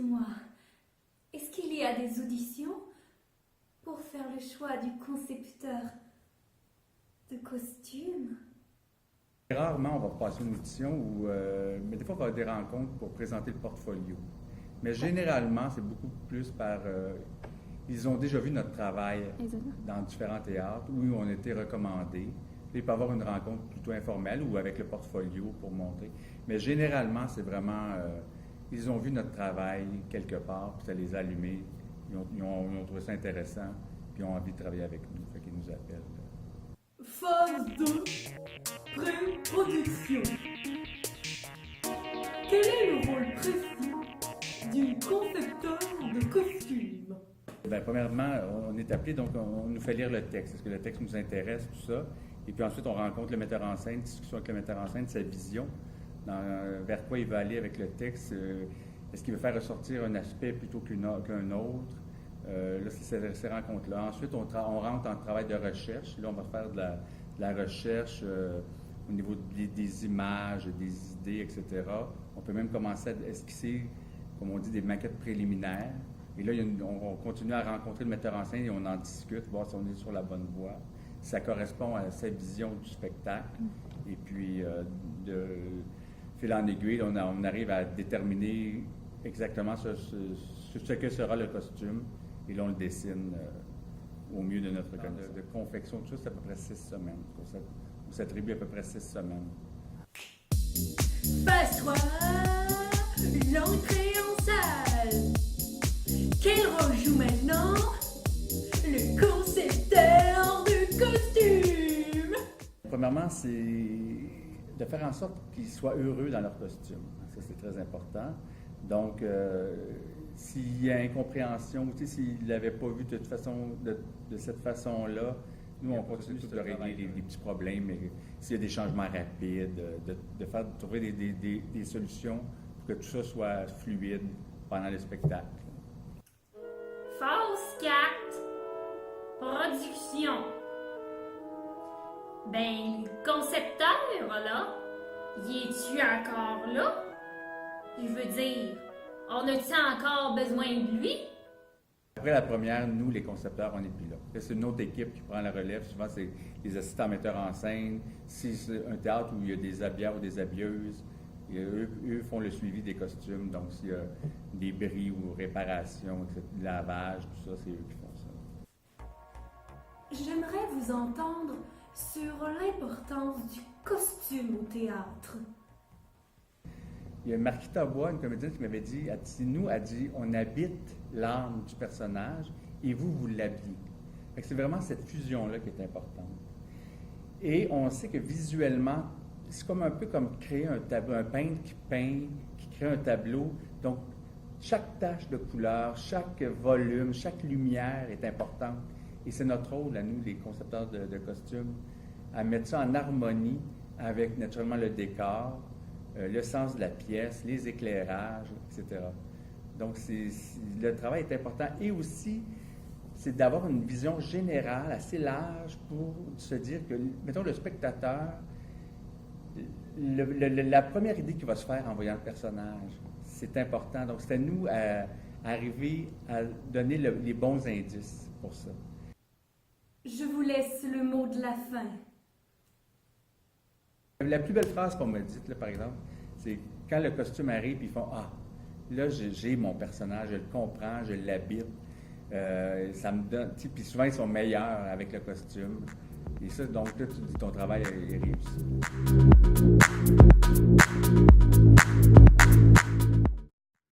Dites-moi, est-ce qu'il y a des auditions pour faire le choix du concepteur de costumes? Rarement, on va passer une audition, mais des fois, on va avoir des rencontres pour présenter le portfolio. Mais généralement, c'est beaucoup plus par... ils ont déjà vu notre travail dans différents théâtres où on a été recommandés. Il peut y avoir une rencontre plutôt informelle ou avec le portfolio pour montrer. Mais généralement, c'est vraiment... ils ont vu notre travail quelque part, puis ça les a allumés. Ils ont trouvé ça intéressant, puis ils ont envie de travailler avec nous. Fait qu'ils nous appellent. Phase 2, pré-production. Quel est le rôle précis du concepteur de costumes? Bien, premièrement, on est appelé, donc on nous fait lire le texte. Est-ce que le texte nous intéresse, tout ça? Et puis ensuite, on rencontre le metteur en scène, discussion avec le metteur en scène, sa vision, vers quoi il va aller avec le texte. Est-ce qu'il veut faire ressortir un aspect plutôt qu'un autre? Là, c'est ces rencontres-là. Ensuite, on rentre en travail de recherche. Là, on va faire de la recherche au niveau des images, des idées, etc. On peut même commencer à esquisser, comme on dit, des maquettes préliminaires. Et là, on continue à rencontrer le metteur en scène et on en discute, voir si on est sur la bonne voie, si ça correspond à sa vision du spectacle. Et puis, de fil en aiguille, on arrive à déterminer exactement ce que sera le costume. Et là, on le dessine au mieux de notre de confection. Tout ça, c'est à peu près 6 semaines. On s'attribue à peu près 6 semaines. Phase 3, l'entrée en salle. Quel rôle joue maintenant le concepteur de costumes? Premièrement, c'est de faire en sorte qu'ils soient heureux dans leur costume. Ça, c'est très important. Donc, s'il y a incompréhension, s'il ne l'avait pas vu de toute façon, de cette façon-là, nous, on continue de régler les petits problèmes. S'il y a des changements rapides, de trouver des solutions pour que tout ça soit fluide pendant le spectacle. Phase 4, production. Ben, le concepteur, là, y es-tu encore là? Je veux dire, on a-tu encore besoin de lui? Après la première, nous, les concepteurs, on n'est plus là. C'est une autre équipe qui prend la relève. Souvent, c'est les assistants metteurs en scène. Si c'est un théâtre où il y a des habilleurs ou des habilleuses, eux font le suivi des costumes. Donc, s'il y a des bris ou réparations, lavage, tout ça, c'est eux qui font ça. J'aimerais vous entendre sur l'importance du costume au théâtre. Il y a Marquita Bois, une comédienne, qui m'avait dit, on habite l'âme du personnage et vous l'habillez. C'est vraiment cette fusion-là qui est importante. Et on sait que visuellement, c'est comme un peu comme créer un tableau, un peintre qui peint, qui crée un tableau. Donc, chaque tache de couleur, chaque volume, chaque lumière est importante. Et c'est notre rôle, à nous, les concepteurs de costumes, à mettre ça en harmonie avec, naturellement, le décor, le sens de la pièce, les éclairages, etc. Donc, le travail est important. Et aussi, c'est d'avoir une vision générale assez large pour se dire que, mettons, le spectateur, la première idée qu'il va se faire en voyant le personnage, c'est important. Donc, c'est à nous à arriver à donner les bons indices pour ça. Je vous laisse le mot de la fin. La plus belle phrase qu'on m'a dite, là, par exemple, c'est quand le costume arrive, ils font « Ah, là, j'ai mon personnage, je le comprends, je l'habite. Ça me donne... » Puis souvent, ils sont meilleurs avec le costume. Et ça, donc, là, tu dis ton travail est réussi.